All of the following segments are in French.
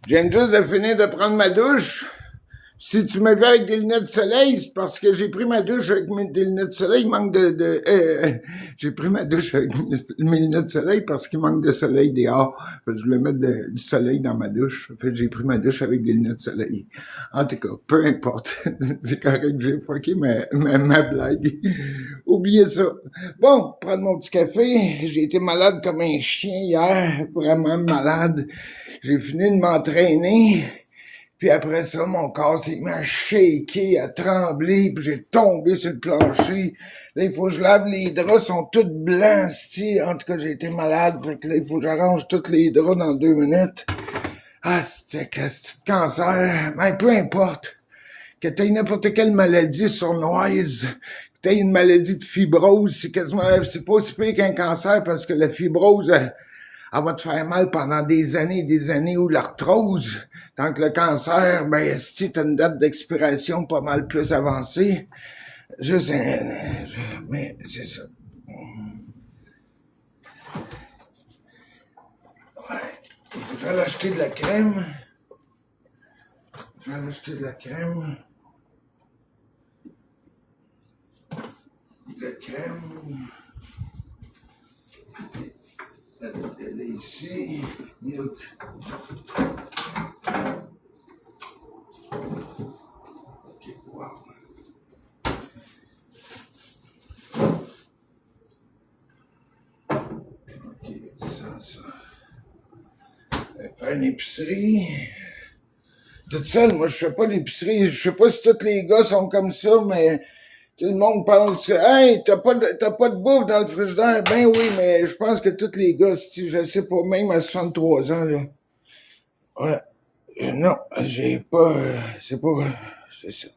Je viens juste de finir de prendre ma douche. Si tu me vois avec des lunettes de soleil, c'est parce que j'ai pris ma douche avec des lunettes de soleil. Il manque j'ai pris ma douche avec mes lunettes de soleil parce qu'il manque de soleil dehors. Fait que je voulais mettre du soleil dans ma douche. Fait que j'ai pris ma douche avec des lunettes de soleil. En tout cas, peu importe. C'est correct que j'ai fucké ma blague. Oubliez ça. Bon, prendre mon petit café. J'ai été malade comme un chien hier. Vraiment malade. J'ai fini de m'entraîner. Puis après ça, mon corps s'est mis à shaker, à trembler, puis j'ai tombé sur le plancher. Là, il faut que je lave les draps, sont tous blancs, c'ti. En tout cas, j'ai été malade, fait que là, il faut que j'arrange tous les draps dans 2 minutes. Ah, c'est cancer, mais peu importe. Que t'aies n'importe quelle maladie sournoise, que t'aies une maladie de fibrose, c'est c'est pas aussi pire qu'un cancer parce que la fibrose, elle va te faire mal pendant des années, ou l'arthrose. Tant que le cancer, ben, si t'as une date d'expiration pas mal plus avancée, mais c'est ça. Ouais. Je vais aller acheter de la crème. Elle est ici. Milk. OK, wow. OK, ça. Faire une épicerie. Toute seule, moi, je fais pas d'épicerie. Je sais pas si tous les gars sont comme ça, mais tout le monde pense que, hey, t'as pas de bouffe dans le frigidaire. Ben oui, mais je pense que tous les gars, je sais pas, même à 63 ans, là. Ouais. Non, j'ai pas, c'est pas, c'est ça.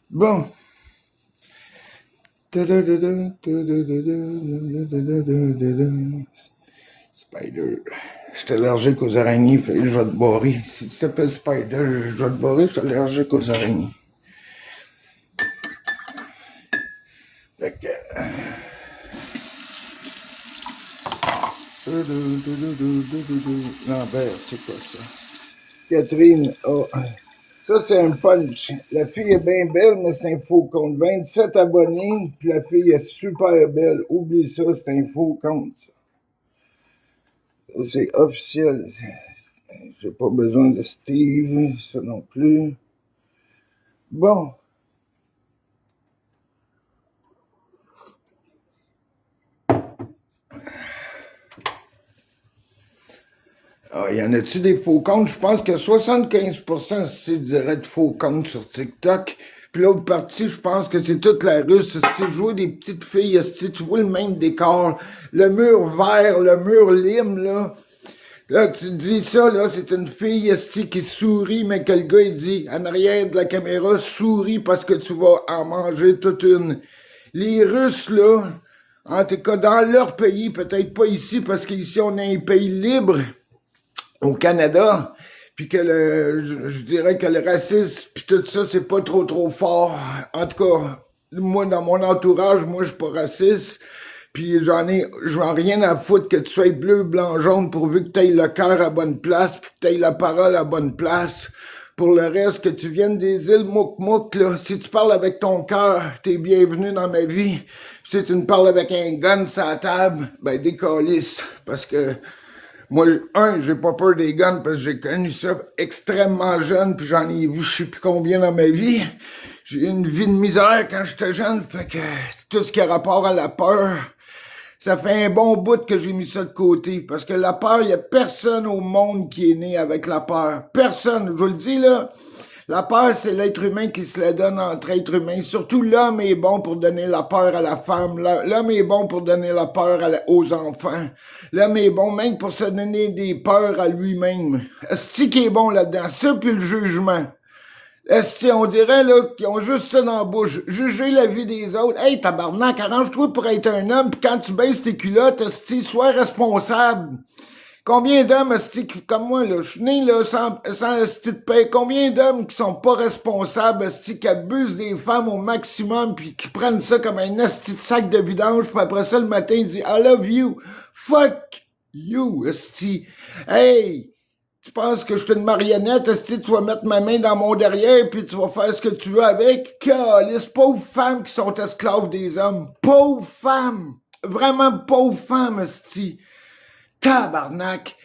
Bon. Spider. Je suis allergique aux araignées, fait que je vais te barrer. Si tu t'appelles Spider, je vais te barrer, je suis allergique aux araignées. Fait que... Lambert, c'est quoi ça? Catherine, oh. Ça, c'est un punch. La fille est bien belle, mais c'est un faux compte. 27 abonnés, puis la fille est super belle. Oublie ça, c'est un faux compte, ça. Ça, c'est officiel. J'ai pas besoin de Steve, ça non plus. Bon. Ah, y en a-tu des faux comptes? Je pense que 75% c'est direct faux comptes sur TikTok. Puis l'autre partie, je pense que c'est toute la russe. Si tu joues des petites filles, si tu vois le même décor, le mur vert, le mur lime, là. Là, tu te dis ça, là, c'est une fille qui sourit, mais que le gars, il dit, en arrière de la caméra, souris parce que tu vas en manger toute une. Les Russes, là, en tout cas, dans leur pays, peut-être pas ici, parce qu'ici, on est un pays libre, au Canada, puis que je dirais que le racisme puis tout ça, c'est pas trop fort. En tout cas, moi, dans mon entourage, moi, je suis pas raciste, puis j'en rien à foutre que tu sois bleu, blanc, jaune, pourvu que tu aies le cœur à bonne place, puis que tu aies la parole à bonne place. Pour le reste, que tu viennes des îles Mouk-Mouk, là, si tu parles avec ton cœur, t'es bienvenu dans ma vie. Puis si tu me parles avec un gun sur la table, ben décalisse, parce que moi, j'ai pas peur des guns parce que j'ai connu ça extrêmement jeune, puis j'en ai vu je sais plus combien dans ma vie. J'ai eu une vie de misère quand j'étais jeune, fait que tout ce qui a rapport à la peur, ça fait un bon bout que j'ai mis ça de côté. Parce que la peur, il y a personne au monde qui est né avec la peur. Personne, je vous le dis là. La peur, c'est l'être humain qui se la donne entre êtres humains. Surtout l'homme est bon pour donner la peur à la femme. L'homme est bon pour donner la peur aux enfants. L'homme est bon même pour se donner des peurs à lui-même. Est-ce qui est bon là-dedans? Ça, puis le jugement. Est-ce on dirait là qu'ils ont juste ça dans la bouche. Juger la vie des autres. Hey, tabarnak, arrange-toi pour être un homme, puis quand tu baisses tes culottes, sois responsable. Combien d'hommes, esti, comme moi, là, je suis né, là, sans esti de paix. Combien d'hommes qui sont pas responsables, esti, qui abusent des femmes au maximum, puis qui prennent ça comme un esti de sac de vidange, puis après ça, le matin, ils disent, I love you. Fuck you, esti. Hey! Tu penses que je suis une marionnette, esti, tu vas mettre ma main dans mon derrière, puis tu vas faire ce que tu veux avec? Calice, pauvres femmes qui sont esclaves des hommes. Pauvres femmes! Vraiment pauvres femmes, esti. Tabarnak!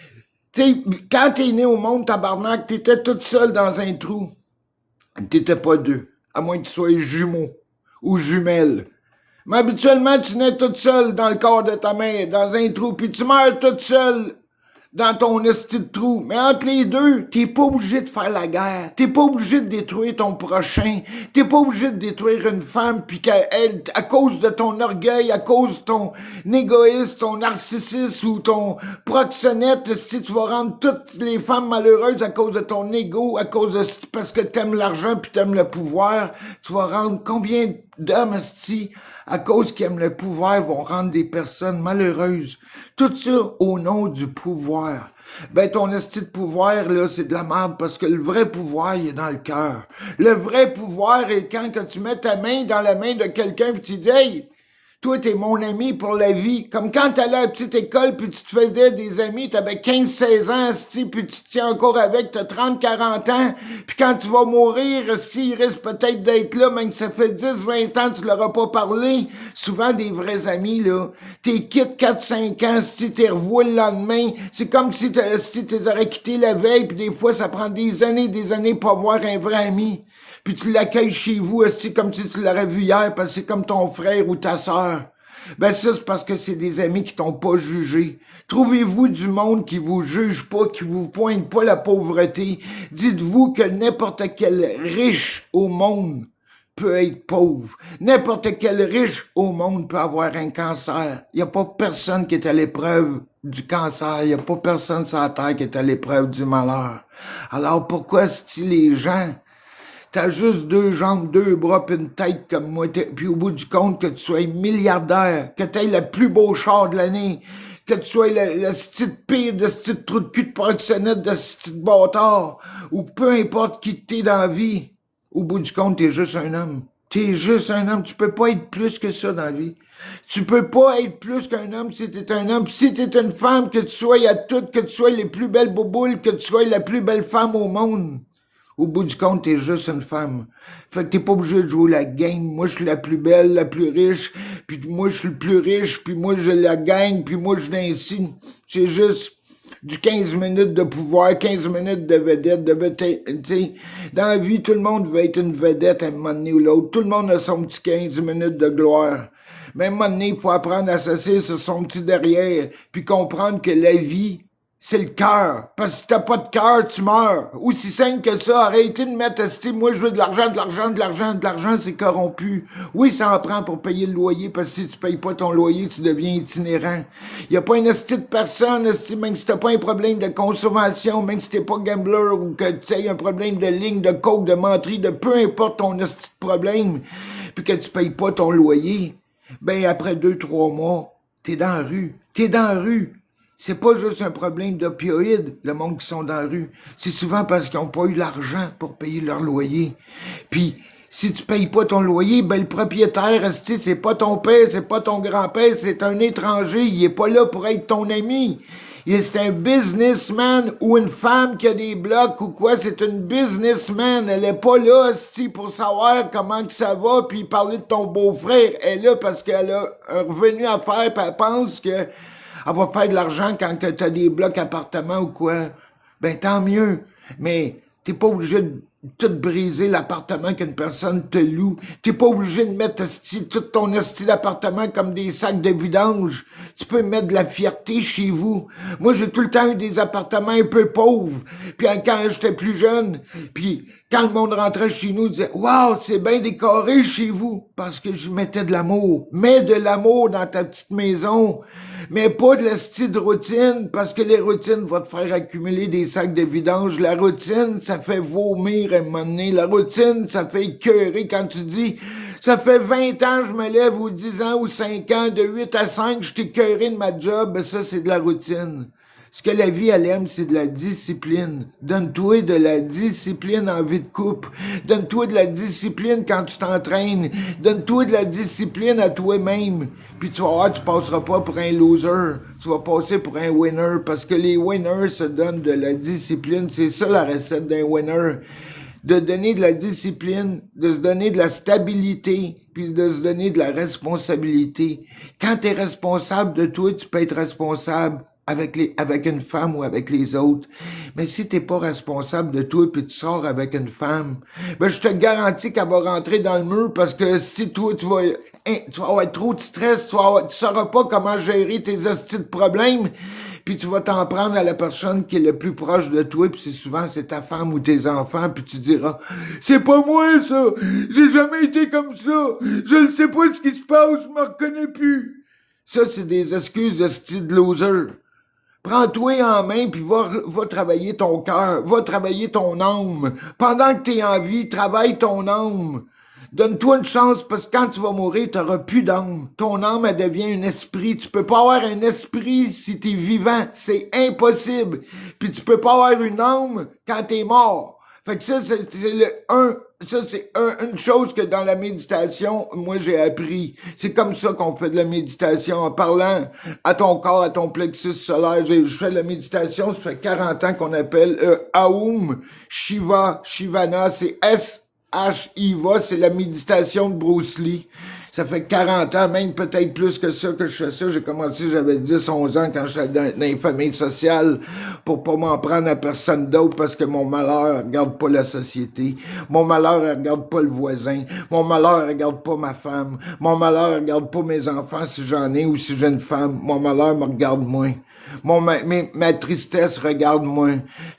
Tu sais, quand t'es né au monde, tabarnak, t'étais toute seule dans un trou. T'étais pas deux, à moins que tu sois jumeau ou jumelle. Mais habituellement, tu nais toute seule dans le corps de ta mère, dans un trou, puis tu meurs toute seule dans ton esti de trou. Mais entre les deux, t'es pas obligé de faire la guerre. T'es pas obligé de détruire ton prochain. T'es pas obligé de détruire une femme puis qu'elle, à cause de ton orgueil, à cause de ton égoïsme, ton narcissisme ou ton proxénète, si tu vas rendre toutes les femmes malheureuses à cause de ton ego, à cause de, parce que t'aimes l'argent puis t'aimes le pouvoir, tu vas rendre combien d'hommes, esti, à cause qu'ils aiment le pouvoir, vont rendre des personnes malheureuses. Tout ça au nom du pouvoir. Ben, ton esti de pouvoir, là, c'est de la merde parce que le vrai pouvoir, il est dans le cœur. Le vrai pouvoir est quand que tu mets ta main dans la main de quelqu'un puis tu dis, hey, toi, t'es mon ami pour la vie. Comme quand t'allais à la petite école puis tu te faisais des amis, t'avais 15-16 ans, esti, puis tu te tiens encore avec, t'as 30-40 ans, puis quand tu vas mourir, esti, il risque peut-être d'être là, même que ça fait 10-20 ans, tu leur as pas parlé. Souvent, des vrais amis, là, t'es quittes 4-5 ans, esti, t'es revois le lendemain. C'est comme si t'es aurais quitté la veille, puis des fois, ça prend des années pour avoir un vrai ami. Puis tu l'accueilles chez vous, aussi comme si tu l'aurais vu hier, parce que c'est comme ton frère ou ta sœur. Ben ça, c'est parce que c'est des amis qui t'ont pas jugé. Trouvez-vous du monde qui vous juge pas, qui vous pointe pas la pauvreté. Dites-vous que n'importe quel riche au monde peut être pauvre. N'importe quel riche au monde peut avoir un cancer. Il y a pas personne qui est à l'épreuve du cancer. Il y a pas personne sur la terre qui est à l'épreuve du malheur. Alors pourquoi si les gens... T'as juste 2 jambes, 2 bras pis une tête comme moi, puis au bout du compte, que tu sois milliardaire, que t'aies le plus beau char de l'année, que tu sois le style pire de style trou de cul de proxénète, de style bâtard, ou peu importe qui t'es dans la vie, au bout du compte, t'es juste un homme. T'es juste un homme. Tu peux pas être plus que ça dans la vie. Tu peux pas être plus qu'un homme si t'es un homme. Si t'es une femme, que tu sois à toutes, que tu sois les plus belles bouboules, que tu sois la plus belle femme au monde. Au bout du compte, t'es juste une femme. Fait que t'es pas obligé de jouer la game. Moi, je suis la plus belle, la plus riche, puis moi, je suis le plus riche, puis moi, je la gagne, puis moi, je l'insigne. C'est juste du 15 minutes de pouvoir, 15 minutes de vedette, tu sais. Dans la vie, tout le monde veut être une vedette à un moment donné ou l'autre. Tout le monde a son petit 15 minutes de gloire. Mais à un moment donné, il faut apprendre à s'asseoir sur son petit derrière, puis comprendre que la vie, c'est le cœur. Parce que si t'as pas de cœur, tu meurs. Aussi simple que ça. Arrêtez de mettre, moi, je veux de l'argent, c'est corrompu. Oui, ça en prend pour payer le loyer, parce que si tu payes pas ton loyer, tu deviens itinérant. Y a pas une esti de personne, même si t'as pas un problème de consommation, même si t'es pas gambler, ou que tu aies un problème de ligne, de coke, de menterie, de peu importe ton esti de problème, puis que tu payes pas ton loyer, ben, après 2-3 mois, t'es dans la rue. T'es dans la rue. C'est pas juste un problème d'opioïdes, le monde qui sont dans la rue. C'est souvent parce qu'ils n'ont pas eu l'argent pour payer leur loyer. Puis, si tu payes pas ton loyer, ben le propriétaire, c'est pas ton père, c'est pas ton grand-père, c'est un étranger. Il est pas là pour être ton ami. C'est un businessman ou une femme qui a des blocs ou quoi, c'est une businessman. Elle est pas là, pour savoir comment que ça va puis parler de ton beau-frère. Elle est là parce qu'elle a un revenu à faire puis elle pense que elle va faire de l'argent quand t'as des blocs appartements ou quoi. Ben, tant mieux. Mais t'es pas obligé de tout briser l'appartement qu'une personne te loue. T'es pas obligé de mettre tout ton esti d'appartement comme des sacs de vidange. Tu peux mettre de la fierté chez vous. Moi, j'ai tout le temps eu des appartements un peu pauvres. Puis quand j'étais plus jeune, puis quand le monde rentrait chez nous, il disait « Wow, c'est bien décoré chez vous! » Parce que je mettais de l'amour. Mets de l'amour dans ta petite maison. Mais pas de la style de routine, parce que les routines vont te faire accumuler des sacs de vidange. La routine, ça fait vomir à un moment donné. La routine, ça fait écœurer quand tu dis « Ça fait 20 ans je me lève, ou 10 ans, ou 5 ans, de 8 à 5, je t'ai écœuré de ma job. » Ben ça, c'est de la routine. Ce que la vie, elle aime, c'est de la discipline. Donne-toi de la discipline en vie de couple. Donne-toi de la discipline quand tu t'entraînes. Donne-toi de la discipline à toi-même. Puis tu vas voir, tu passeras pas pour un loser. Tu vas passer pour un winner parce que les winners se donnent de la discipline. C'est ça la recette d'un winner. De donner de la discipline, de se donner de la stabilité, puis de se donner de la responsabilité. Quand tu es responsable de toi, tu peux être responsable avec une femme ou avec les autres. Mais si t'es pas responsable de toi puis tu sors avec une femme, ben je te garantis qu'elle va rentrer dans le mur parce que si toi tu vas avoir trop de stress, tu sauras pas comment gérer tes hosties de problèmes. Puis tu vas t'en prendre à la personne qui est le plus proche de toi, puis c'est ta femme ou tes enfants, puis tu diras c'est pas moi ça, j'ai jamais été comme ça, je ne sais pas ce qui se passe, je me reconnais plus. Ça c'est des excuses de style loser. Prends-toi en main puis va travailler ton cœur, va travailler ton âme. Pendant que t'es en vie, travaille ton âme. Donne-toi une chance parce que quand tu vas mourir, tu n'auras plus d'âme. Ton âme, elle devient un esprit. Tu peux pas avoir un esprit si tu es vivant. C'est impossible. Puis tu peux pas avoir une âme quand tu es mort. Fait que ça, c'est une chose que dans la méditation, moi, j'ai appris. C'est comme ça qu'on fait de la méditation, en parlant à ton corps, à ton plexus solaire. Je fais de la méditation, ça fait 40 ans qu'on appelle Aum Shiva, Shivana, c'est S-H-I-V-A, c'est la méditation de Bruce Lee. Ça fait 40 ans, même peut-être plus que ça que je fais ça. J'ai commencé, j'avais 10, 11 ans quand j'étais dans les familles sociales pour pas m'en prendre à personne d'autre parce que mon malheur regarde pas la société. Mon malheur regarde pas le voisin. Mon malheur regarde pas ma femme. Mon malheur regarde pas mes enfants si j'en ai ou si j'ai une femme. Mon malheur me regarde moins. Ma tristesse regarde moi.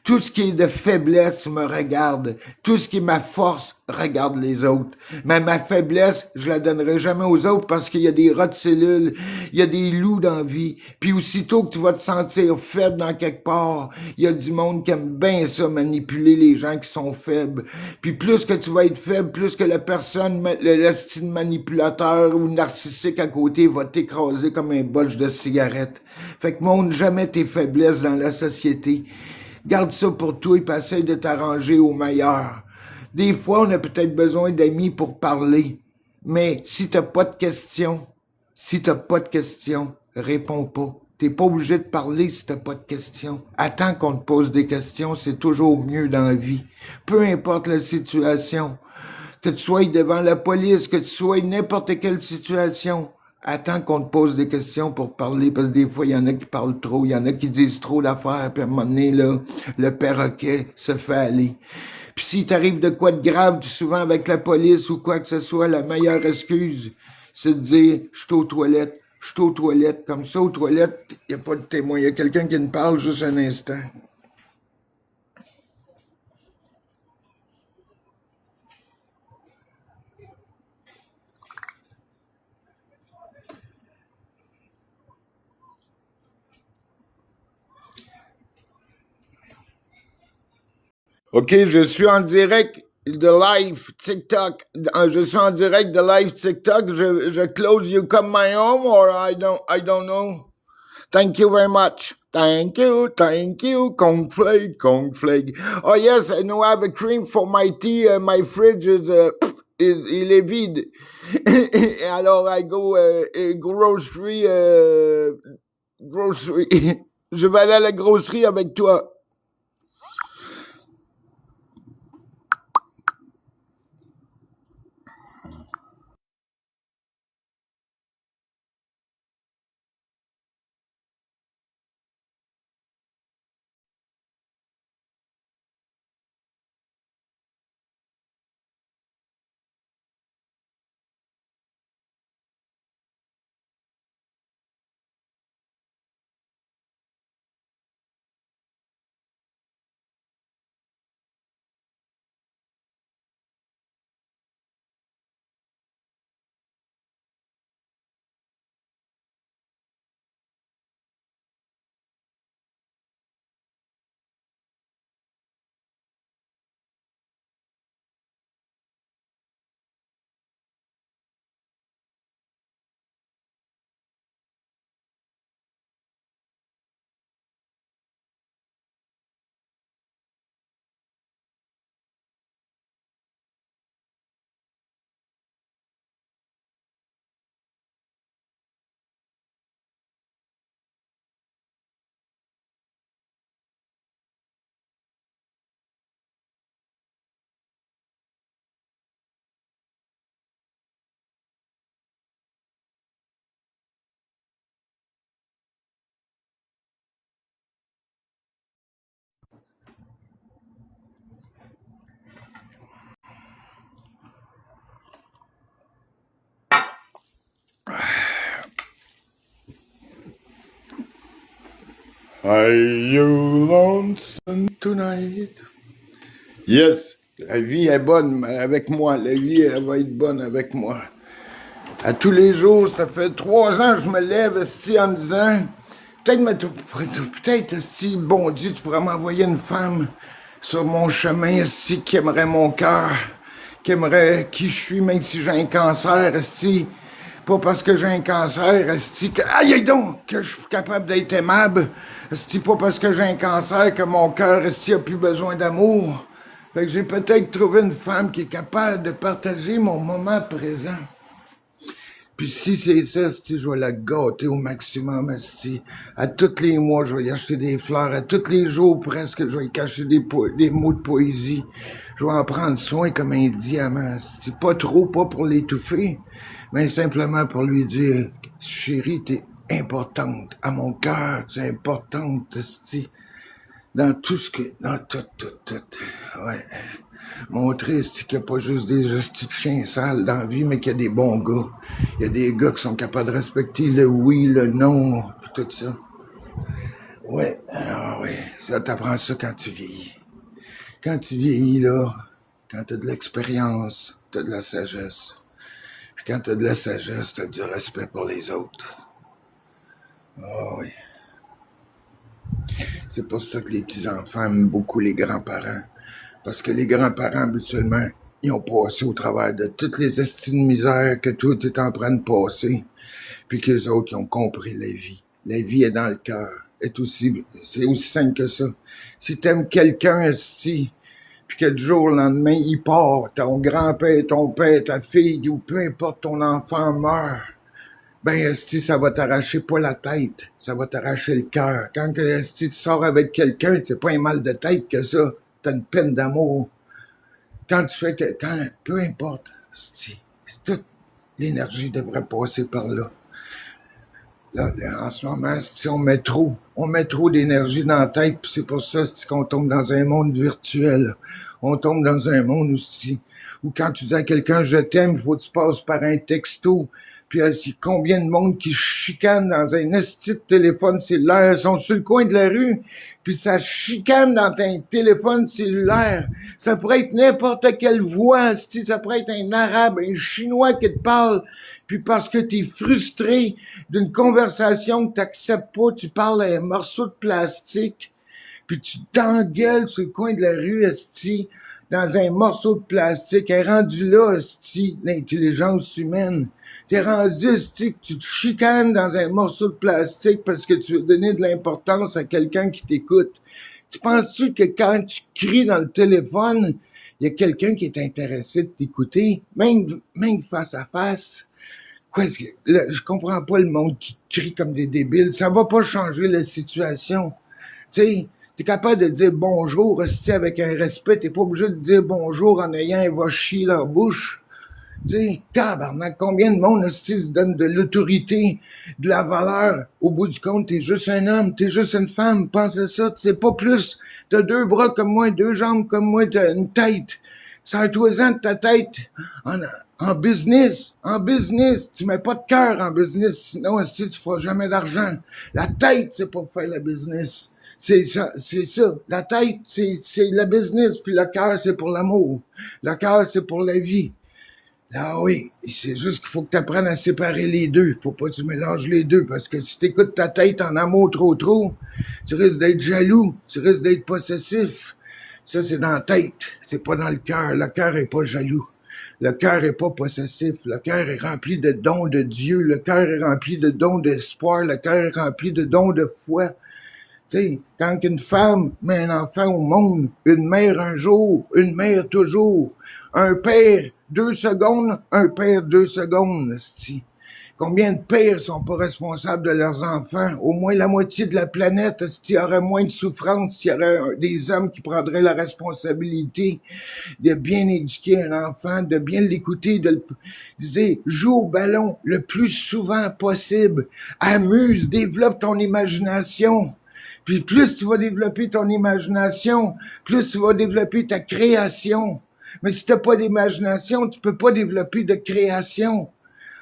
Tout ce qui est de faiblesse me regarde. Tout ce qui est ma force regarde les autres. Mais ma faiblesse, je la donnerai jamais aux autres parce qu'il y a des rats de cellules, il y a des loups dans la vie. Puis aussitôt que tu vas te sentir faible dans quelque part, il y a du monde qui aime bien ça, manipuler les gens qui sont faibles. Puis plus que tu vas être faible, plus que la personne, le style manipulateur ou narcissique à côté va t'écraser comme un botch de cigarette. Fait que montre jamais tes faiblesses dans la société. Garde ça pour toi et puis essaye de t'arranger au meilleur. Des fois, on a peut-être besoin d'amis pour parler. Mais si t'as pas de questions, réponds pas. T'es pas obligé de parler si t'as pas de questions. Attends qu'on te pose des questions, c'est toujours mieux dans la vie. Peu importe la situation. Que tu sois devant la police, que tu sois n'importe quelle situation. Attends qu'on te pose des questions pour parler, parce que des fois, il y en a qui parlent trop, il y en a qui disent trop d'affaires, puis à un moment donné, là, le perroquet se fait aller. Puis s'il t'arrive de quoi de grave, souvent avec la police ou quoi que ce soit, la meilleure excuse, c'est de dire « je suis aux toilettes ». Je suis aux toilettes. Comme ça, aux toilettes, il n'y a pas de témoin. Il y a quelqu'un qui me parle juste un instant. OK, je suis en direct de live TikTok. Je suis en direct de live TikTok. Je close you come my home or I don't know. Thank you very much. Thank you. Cornflake. Oh yes, I know I have a cream for my tea. My fridge il est vide. Alors I go grocery. Je vais aller à la grosserie avec toi. Are you lonesome tonight? Yes, la vie est bonne avec moi. La vie, elle va être bonne avec moi. À tous les jours, ça fait 3 ans que je me lève, esti, en me disant, peut-être, esti, bon Dieu, tu pourrais m'envoyer une femme sur mon chemin, esti, qui aimerait mon cœur, qui aimerait qui je suis, même si j'ai un cancer, esti. Pas parce que j'ai un cancer, esti, aïe donc, que je suis capable d'être aimable. Esti, pas parce que j'ai un cancer que mon cœur, esti, a plus besoin d'amour. Fait que j'ai peut-être trouvé une femme qui est capable de partager mon moment présent. Puis si c'est ça, esti, je vais la gâter au maximum, esti. À tous les mois, je vais y acheter des fleurs. À tous les jours, presque, je vais y cacher des mots de poésie. Je vais en prendre soin comme un diamant, esti. Pas trop, pas pour l'étouffer, mais simplement pour lui dire, chérie, t'es importante à mon cœur, tu es importante, esti. Dans tout ce que... Dans tout. Ouais. Montrer qu'il n'y a pas juste des hosties de chiens sales dans la vie, mais qu'il y a des bons gars. Il y a des gars qui sont capables de respecter le oui, le non, tout ça. Ouais, ah ouais, ça t'apprends ça quand tu vieillis. Quand tu vieillis, là, quand t'as de l'expérience, t'as de la sagesse. Puis quand t'as de la sagesse, t'as du respect pour les autres. Ah oui. C'est pour ça que les petits-enfants aiment beaucoup les grands-parents. Parce que les grands-parents, habituellement, ils ont passé au travers de toutes les estimes de misère que toi, tu es en train de passer. Puis qu'eux autres, ils ont compris la vie. La vie est dans le cœur. C'est aussi simple que ça. Si t'aimes quelqu'un, esti, puis que du jour au lendemain, il part, ton grand-père, ton père, ta fille, ou peu importe, ton enfant meurt, ben, esti, ça va t'arracher pas la tête, ça va t'arracher le cœur. Quand esti, tu sors avec quelqu'un, c'est pas un mal de tête que ça. T'as une peine d'amour. Quand tu fais peu importe, esti, toute l'énergie devrait passer par là. Là, en ce moment, esti, on met trop d'énergie dans la tête, puis c'est pour ça, esti, qu'on tombe dans un monde virtuel. On tombe dans un monde où quand tu dis à quelqu'un je t'aime, il faut que tu passes par un texto. Puis c'est combien de monde qui chicane dans un esti de téléphone cellulaire, ils sont sur le coin de la rue, puis ça chicane dans un téléphone cellulaire. Ça pourrait être n'importe quelle voix, esti, ça pourrait être un arabe, un chinois qui te parle, puis parce que t'es frustré d'une conversation que t'acceptes pas, tu parles à un morceau de plastique, puis tu t'engueules sur le coin de la rue, esti, dans un morceau de plastique. Elle est rendue là, esti, l'intelligence humaine. T'es rendu, esti, que tu te chicanes dans un morceau de plastique parce que tu veux donner de l'importance à quelqu'un qui t'écoute. Tu penses-tu que quand tu cries dans le téléphone, il y a quelqu'un qui est intéressé de t'écouter, même face à face? Quoi, là, je comprends pas le monde qui crie comme des débiles. Ça va pas changer la situation. Tu sais, t'es capable de dire bonjour, esti, avec un respect. T'es pas obligé de dire bonjour en ayant un va chier leur bouche. Tu sais, tabarnak, combien de monde, esti, se donne de l'autorité, de la valeur. Au bout du compte, t'es juste un homme, t'es juste une femme. Pense à ça, tu sais pas plus. T'as 2 bras comme moi, 2 jambes comme moi, t'as une tête. Sers-toi-en de ta tête en business. En business. Tu mets pas de cœur en business, sinon, esti, tu feras jamais d'argent. La tête, c'est pour faire la business. C'est ça. La tête, c'est la business, puis le cœur, c'est pour l'amour. Le cœur, c'est pour la vie. Ah oui, c'est juste qu'il faut que tu apprennes à séparer les deux. Faut pas que tu mélanges les deux, parce que si t'écoutes ta tête en amour trop, tu risques d'être jaloux, tu risques d'être possessif. Ça, c'est dans la tête, c'est pas dans le cœur. Le cœur est pas jaloux. Le cœur est pas possessif. Le cœur est rempli de dons de Dieu. Le cœur est rempli de dons d'espoir. Le cœur est rempli de dons de foi. Tu sais, quand une femme met un enfant au monde, une mère un jour, une mère toujours, un père 2 secondes, un père 2 secondes, esti. Combien de pères sont pas responsables de leurs enfants? Au moins la moitié de la planète, esti, aurait moins de souffrance s'il y aurait des hommes qui prendraient la responsabilité de bien éduquer un enfant, de bien l'écouter, de le dire, joue au ballon le plus souvent possible, amuse, développe ton imagination. Puis plus tu vas développer ton imagination, plus tu vas développer ta création. Mais si t'as pas d'imagination, tu peux pas développer de création.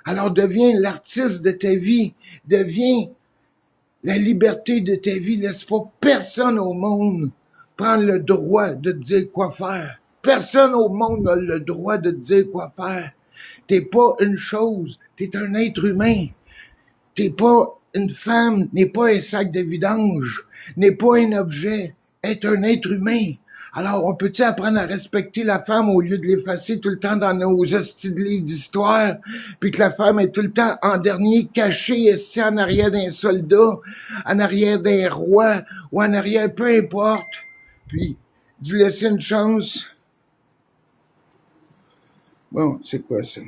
Alors deviens l'artiste de ta vie. Deviens la liberté de ta vie. Laisse pas personne au monde prendre le droit de te dire quoi faire. Personne au monde n'a le droit de te dire quoi faire. T'es pas une chose, t'es un être humain. T'es pas une femme, n'est pas un sac de vidange, n'est pas un objet, est un être humain. Alors, on peut-tu apprendre à respecter la femme au lieu de l'effacer tout le temps dans nos hosties de livres d'histoire, puis que la femme est tout le temps en dernier, cachée, ici en arrière d'un soldat, en arrière d'un roi, ou en arrière, peu importe. Puis, du laisser une chance. Bon, c'est quoi ça?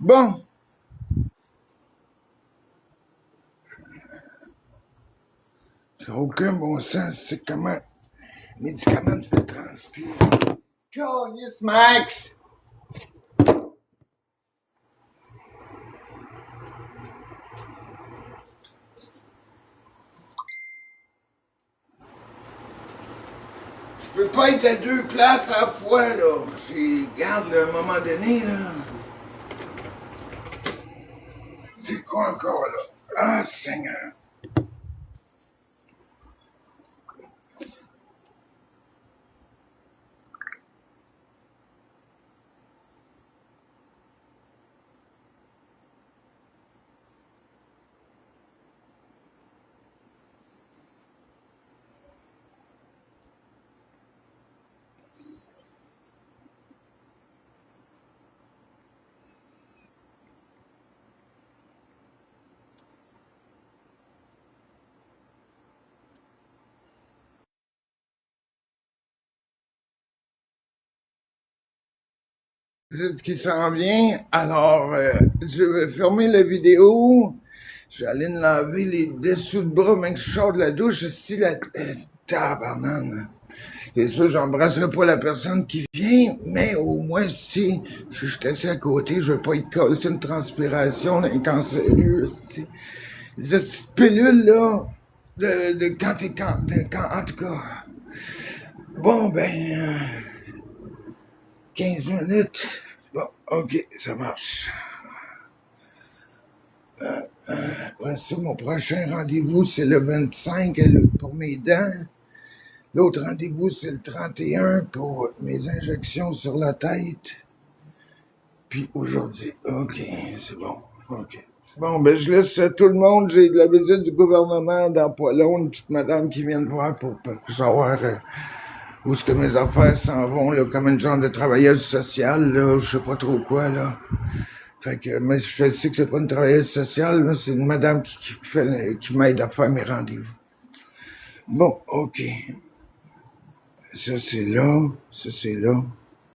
Bon. Ça n'a aucun bon sens. C'est comment le médicament te fait transpirer. Yes, Max! Je peux pas être à deux places à la fois, là. Garde, là, à un moment donné, là. C'est quoi encore, là? Ah, Seigneur! C'est qui s'en vient. Alors, je vais fermer la vidéo. Je vais aller me laver les dessous de bras, même que je sors de la douche, style la tabarnane. C'est sûr, j'embrasserai pas la personne qui vient, mais au moins, si je suis assis à côté, je vais pas y coller une transpiration d'un cancéreux, les petites pilules, là, de quand t'es en tout cas. Bon, ben, 15 minutes. Bon, ok, ça marche. Après ça, mon prochain rendez-vous, c'est le 25 pour mes dents. L'autre rendez-vous, c'est le 31 pour mes injections sur la tête. Puis aujourd'hui, ok, c'est bon, ok. Bon, ben je laisse tout le monde. J'ai de la visite du gouvernement dans pas long, une petite madame qui vient de voir pour savoir où est-ce que mes affaires s'en vont, là, comme une genre de travailleuse sociale, là, je sais pas trop quoi, là. Fait que, mais je sais que c'est pas une travailleuse sociale, mais c'est une madame qui m'aide à faire mes rendez-vous. Bon, ok. Ça, c'est là. Ça, c'est là.